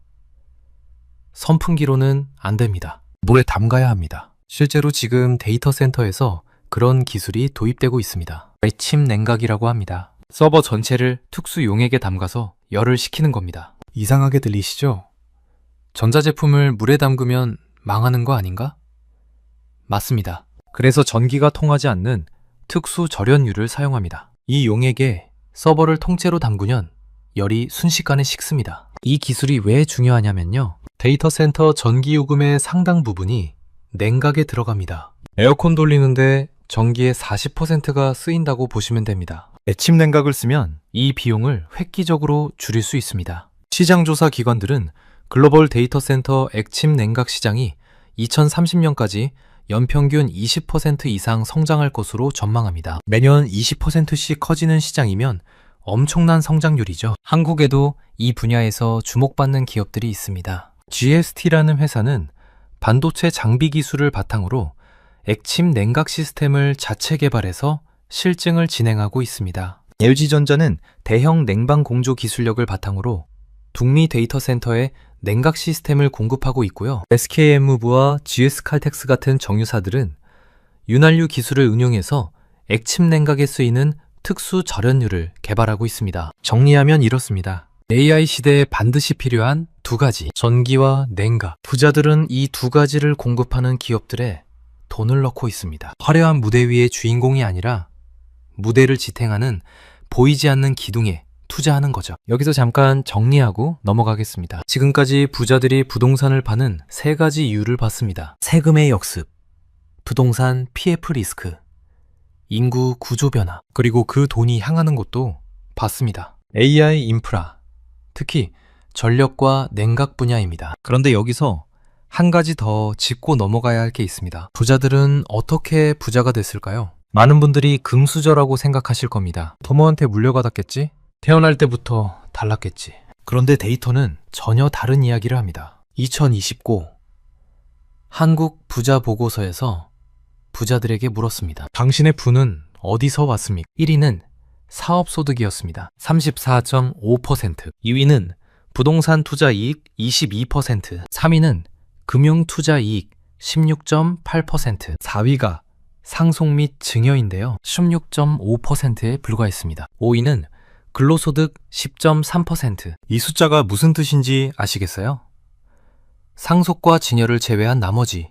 선풍기로는 안 됩니다. 물에 담가야 합니다. 실제로 지금 데이터 센터에서 그런 기술이 도입되고 있습니다. 액침 냉각이라고 합니다. 서버 전체를 특수 용액에 담가서 열을 식히는 겁니다. 이상하게 들리시죠? 전자제품을 물에 담그면 망하는 거 아닌가? 맞습니다. 그래서 전기가 통하지 않는 특수 절연유를 사용합니다. 이 용액에 서버를 통째로 담그면 열이 순식간에 식습니다. 이 기술이 왜 중요하냐면요. 데이터 센터 전기 요금의 상당 부분이 냉각에 들어갑니다. 에어컨 돌리는데 전기의 40%가 쓰인다고 보시면 됩니다. 액침 냉각을 쓰면 이 비용을 획기적으로 줄일 수 있습니다. 시장조사 기관들은 글로벌 데이터 센터 액침 냉각 시장이 2030년까지 연평균 20% 이상 성장할 것으로 전망합니다. 매년 20%씩 커지는 시장이면 엄청난 성장률이죠. 한국에도 이 분야에서 주목받는 기업들이 있습니다. GST라는 회사는 반도체 장비 기술을 바탕으로 액침 냉각 시스템을 자체 개발해서 실증을 진행하고 있습니다. LG전자는 대형 냉방 공조 기술력을 바탕으로 북미 데이터 센터에 냉각 시스템을 공급하고 있고요. SK엠무브와 GS칼텍스 같은 정유사들은 윤활유 기술을 응용해서 액침 냉각에 쓰이는 특수 절연유를 개발하고 있습니다. 정리하면 이렇습니다. AI 시대에 반드시 필요한 두 가지, 전기와 냉각. 부자들은 이 두 가지를 공급하는 기업들에 돈을 넣고 있습니다. 화려한 무대 위의 주인공이 아니라 무대를 지탱하는 보이지 않는 기둥에 투자하는 거죠. 여기서 잠깐 정리하고 넘어가겠습니다. 지금까지 부자들이 부동산을 파는 세 가지 이유를 봤습니다. 세금의 역습, 부동산 PF 리스크, 인구 구조 변화, 그리고 그 돈이 향하는 곳도 봤습니다. AI 인프라, 특히 전력과 냉각 분야입니다. 그런데 여기서 한 가지 더 짚고 넘어가야 할 게 있습니다. 부자들은 어떻게 부자가 됐을까요? 많은 분들이 금수저라고 생각하실 겁니다. 부모한테 물려받았겠지? 태어날 때부터 달랐겠지. 그런데 데이터는 전혀 다른 이야기를 합니다. 2029 한국 부자 보고서에서 부자들에게 물었습니다. 당신의 부는 어디서 왔습니까? 1위는 사업소득이었습니다. 34.5%. 2위는 부동산 투자 이익 22%. 3위는 금융 투자 이익 16.8%. 4위가 상속 및 증여인데요. 16.5%에 불과했습니다. 5위는 근로소득 10.3%. 이 숫자가 무슨 뜻인지 아시겠어요? 상속과 증여를 제외한 나머지,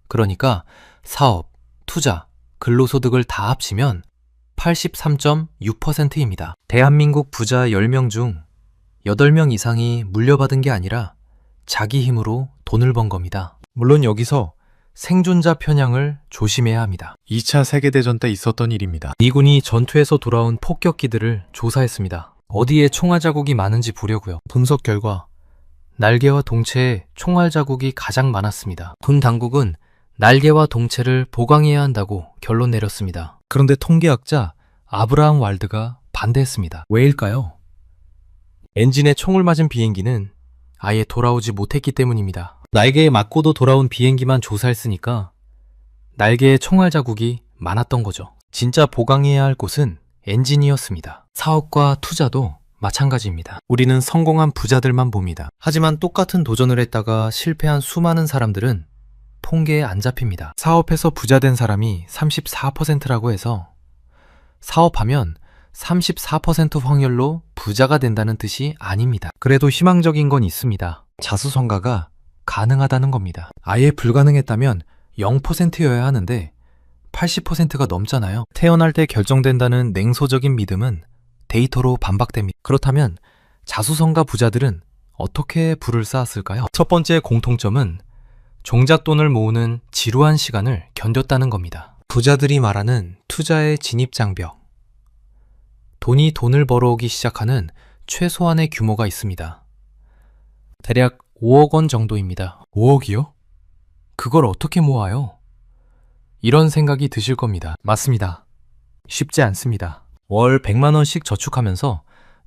그러니까 사업, 투자, 근로소득을 다 합치면 83.6%입니다. 대한민국 부자 10명 중 8명 이상이 물려받은 게 아니라 자기 힘으로 돈을 번 겁니다. 물론 여기서 생존자 편향을 조심해야 합니다. 2차 세계대전 때 있었던 일입니다. 미군이 전투에서 돌아온 폭격기들을 조사했습니다. 어디에 총알 자국이 많은지 보려고요. 분석 결과 날개와 동체에 총알 자국이 가장 많았습니다. 군 당국은 날개와 동체를 보강해야 한다고 결론 내렸습니다. 그런데 통계학자 아브라함 왈드가 반대했습니다. 왜일까요? 엔진에 총을 맞은 비행기는 아예 돌아오지 못했기 때문입니다. 날개에 맞고도 돌아온 비행기만 조사했으니까 날개에 총알 자국이 많았던 거죠. 진짜 보강해야 할 곳은 엔진이었습니다. 사업과 투자도 마찬가지입니다. 우리는 성공한 부자들만 봅니다. 하지만 똑같은 도전을 했다가 실패한 수많은 사람들은 통계에 안 잡힙니다. 사업해서 부자 된 사람이 34%라고 해서 사업하면 34% 확률로 부자가 된다는 뜻이 아닙니다. 그래도 희망적인 건 있습니다. 자수성가가 가능하다는 겁니다. 아예 불가능했다면 0%여야 하는데 80%가 넘잖아요. 태어날 때 결정된다는 냉소적인 믿음은 데이터로 반박됩니다. 그렇다면 자수성가 부자들은 어떻게 부를 쌓았을까요? 첫 번째 공통점은 종잣돈을 모으는 지루한 시간을 견뎠다는 겁니다. 부자들이 말하는 투자의 진입장벽. 돈이 돈을 벌어오기 시작하는 최소한의 규모가 있습니다. 대략 5억 원 정도입니다. 5억이요? 그걸 어떻게 모아요? 이런 생각이 드실 겁니다. 맞습니다. 쉽지 않습니다. 월 100만 원씩 저축하면서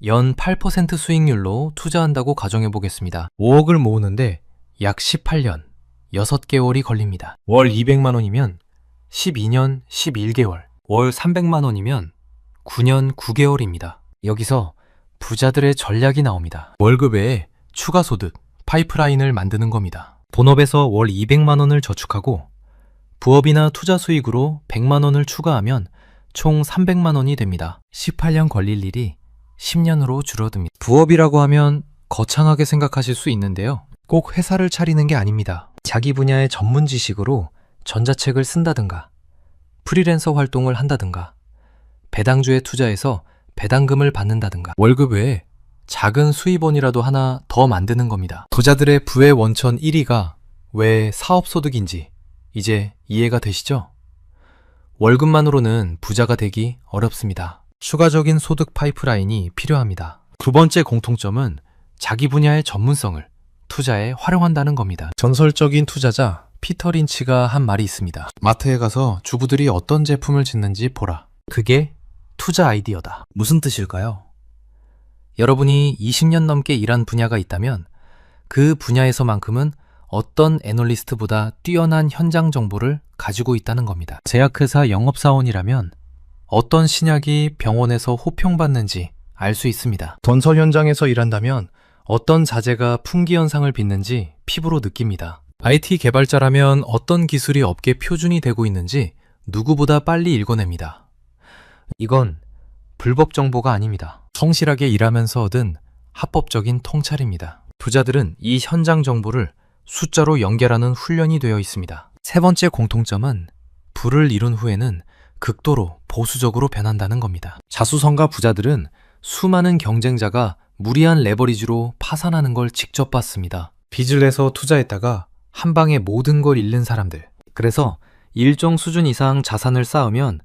연 8% 수익률로 투자한다고 가정해 보겠습니다. 5억을 모으는데 약 18년, 6개월이 걸립니다. 월 200만 원이면 12년 11개월, 월 300만 원이면 9년 9개월입니다. 여기서 부자들의 전략이 나옵니다. 월급 외에 추가 소득, 파이프라인을 만드는 겁니다. 본업에서 월 200만 원을 저축하고 부업이나 투자 수익으로 100만 원을 추가하면 총 300만 원이 됩니다. 18년 걸릴 일이 10년으로 줄어듭니다. 부업이라고 하면 거창하게 생각하실 수 있는데요. 꼭 회사를 차리는 게 아닙니다. 자기 분야의 전문 지식으로 전자책을 쓴다든가, 프리랜서 활동을 한다든가, 배당주에 투자해서 배당금을 받는다든가, 월급 외에 작은 수입원이라도 하나 더 만드는 겁니다. 부자들의 부의 원천 1위가 왜 사업소득인지 이제 이해가 되시죠? 월급만으로는 부자가 되기 어렵습니다. 추가적인 소득 파이프라인이 필요합니다. 두 번째 공통점은 자기 분야의 전문성을 투자에 활용한다는 겁니다. 전설적인 투자자 피터 린치가 한 말이 있습니다. 마트에 가서 주부들이 어떤 제품을 짓는지 보라. 그게 투자 아이디어다. 무슨 뜻일까요? 여러분이 20년 넘게 일한 분야가 있다면 그 분야에서만큼은 어떤 애널리스트보다 뛰어난 현장 정보를 가지고 있다는 겁니다. 제약회사 영업사원이라면 어떤 신약이 병원에서 호평받는지 알 수 있습니다. 건설 현장에서 일한다면 어떤 자재가 품귀 현상을 빚는지 피부로 느낍니다. IT 개발자라면 어떤 기술이 업계 표준이 되고 있는지 누구보다 빨리 읽어냅니다. 이건 불법 정보가 아닙니다. 성실하게 일하면서 얻은 합법적인 통찰입니다. 부자들은 이 현장 정보를 숫자로 연결하는 훈련이 되어 있습니다. 세 번째 공통점은 부를 이룬 후에는 극도로 보수적으로 변한다는 겁니다. 자수성가 부자들은 수많은 경쟁자가 무리한 레버리지로 파산하는 걸 직접 봤습니다. 빚을 내서 투자했다가 한 방에 모든 걸 잃는 사람들. 그래서 일정 수준 이상 자산을 쌓으면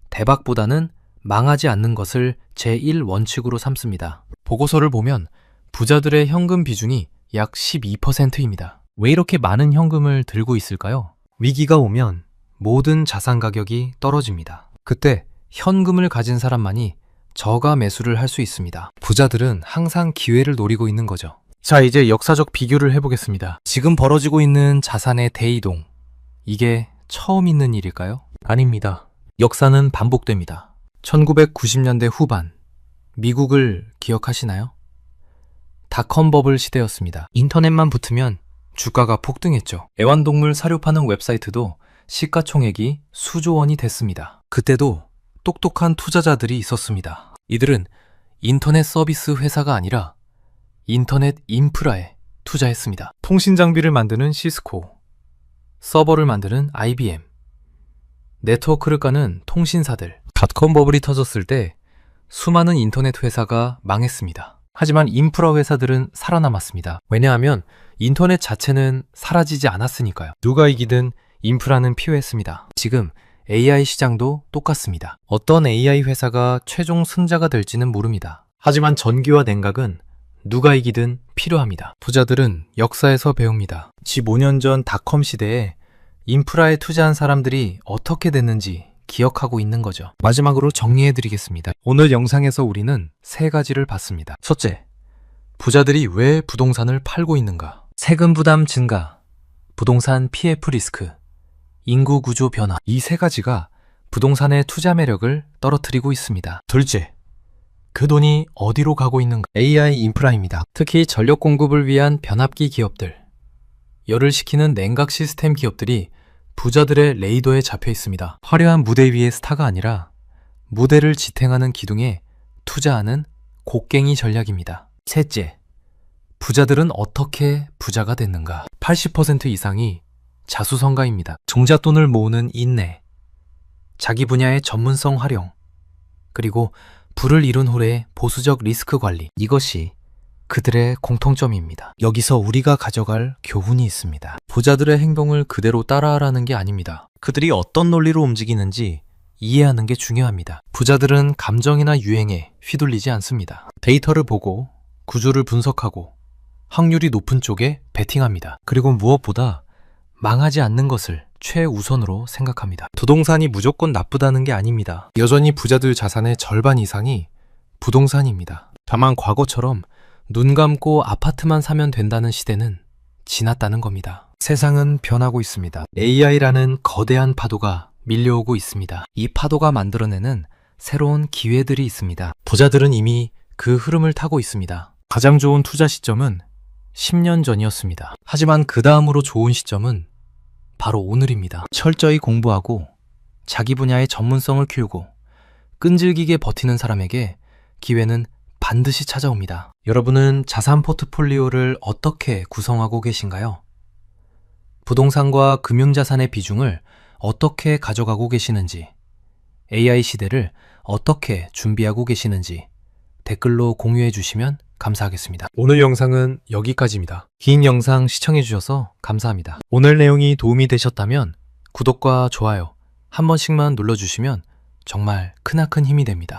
대박보다는 망하지 않는 것을 제1원칙으로 삼습니다. 보고서를 보면 부자들의 현금 비중이 약 12%입니다. 왜 이렇게 많은 현금을 들고 있을까요? 위기가 오면 모든 자산 가격이 떨어집니다. 그때 현금을 가진 사람만이 저가 매수를 할 수 있습니다. 부자들은 항상 기회를 노리고 있는 거죠. 자, 이제 역사적 비교를 해보겠습니다. 지금 벌어지고 있는 자산의 대이동, 이게 처음 있는 일일까요? 아닙니다. 역사는 반복됩니다. 1990년대 후반, 미국을 기억하시나요? 닷컴 버블 시대였습니다. 인터넷만 붙으면 주가가 폭등했죠. 애완동물 사료 파는 웹사이트도 시가총액이 수조 원이 됐습니다. 그때도 똑똑한 투자자들이 있었습니다. 이들은 인터넷 서비스 회사가 아니라 인터넷 인프라에 투자했습니다. 통신 장비를 만드는 시스코, 서버를 만드는 IBM, 네트워크를 까는 통신사들. 닷컴 버블이 터졌을 때 수많은 인터넷 회사가 망했습니다. 하지만 인프라 회사들은 살아남았습니다. 왜냐하면 인터넷 자체는 사라지지 않았으니까요. 누가 이기든 인프라는 필요했습니다. 지금 AI 시장도 똑같습니다. 어떤 AI 회사가 최종 승자가 될지는 모릅니다. 하지만 전기와 냉각은 누가 이기든 필요합니다. 부자들은 역사에서 배웁니다. 15년 전 닷컴 시대에 인프라에 투자한 사람들이 어떻게 됐는지 기억하고 있는 거죠. 마지막으로 정리해드리겠습니다. 오늘 영상에서 우리는 세 가지를 봤습니다. 첫째, 부자들이 왜 부동산을 팔고 있는가? 세금 부담 증가, 부동산 PF 리스크, 인구 구조 변화. 이 세 가지가 부동산의 투자 매력을 떨어뜨리고 있습니다. 둘째, 그 돈이 어디로 가고 있는가? AI 인프라입니다. 특히 전력 공급을 위한 변압기 기업들, 열을 식히는 냉각 시스템 기업들이 부자들의 레이더에 잡혀 있습니다. 화려한 무대 위의 스타가 아니라 무대를 지탱하는 기둥에 투자하는 곡괭이 전략입니다. 셋째, 부자들은 어떻게 부자가 됐는가? 80% 이상이 자수성가입니다. 종잣돈을 모으는 인내, 자기 분야의 전문성 활용, 그리고 부를 이룬 후에 보수적 리스크 관리. 이것이 그들의 공통점입니다. 여기서 우리가 가져갈 교훈이 있습니다. 부자들의 행동을 그대로 따라하라는 게 아닙니다. 그들이 어떤 논리로 움직이는지 이해하는 게 중요합니다. 부자들은 감정이나 유행에 휘둘리지 않습니다. 데이터를 보고 구조를 분석하고 확률이 높은 쪽에 베팅합니다. 그리고 무엇보다 망하지 않는 것을 최우선으로 생각합니다. 부동산이 무조건 나쁘다는 게 아닙니다. 여전히 부자들 자산의 절반 이상이 부동산입니다. 다만 과거처럼 눈 감고 아파트만 사면 된다는 시대는 지났다는 겁니다. 세상은 변하고 있습니다. AI라는 거대한 파도가 밀려오고 있습니다. 이 파도가 만들어내는 새로운 기회들이 있습니다. 부자들은 이미 그 흐름을 타고 있습니다. 가장 좋은 투자 시점은 10년 전이었습니다. 하지만 그 다음으로 좋은 시점은 바로 오늘입니다. 철저히 공부하고 자기 분야의 전문성을 키우고 끈질기게 버티는 사람에게 기회는 반드시 찾아옵니다. 여러분은 자산 포트폴리오를 어떻게 구성하고 계신가요? 부동산과 금융자산의 비중을 어떻게 가져가고 계시는지, AI 시대를 어떻게 준비하고 계시는지 댓글로 공유해 주시면 감사하겠습니다. 오늘 영상은 여기까지입니다. 긴 영상 시청해 주셔서 감사합니다. 오늘 내용이 도움이 되셨다면 구독과 좋아요 한 번씩만 눌러주시면 정말 크나큰 힘이 됩니다.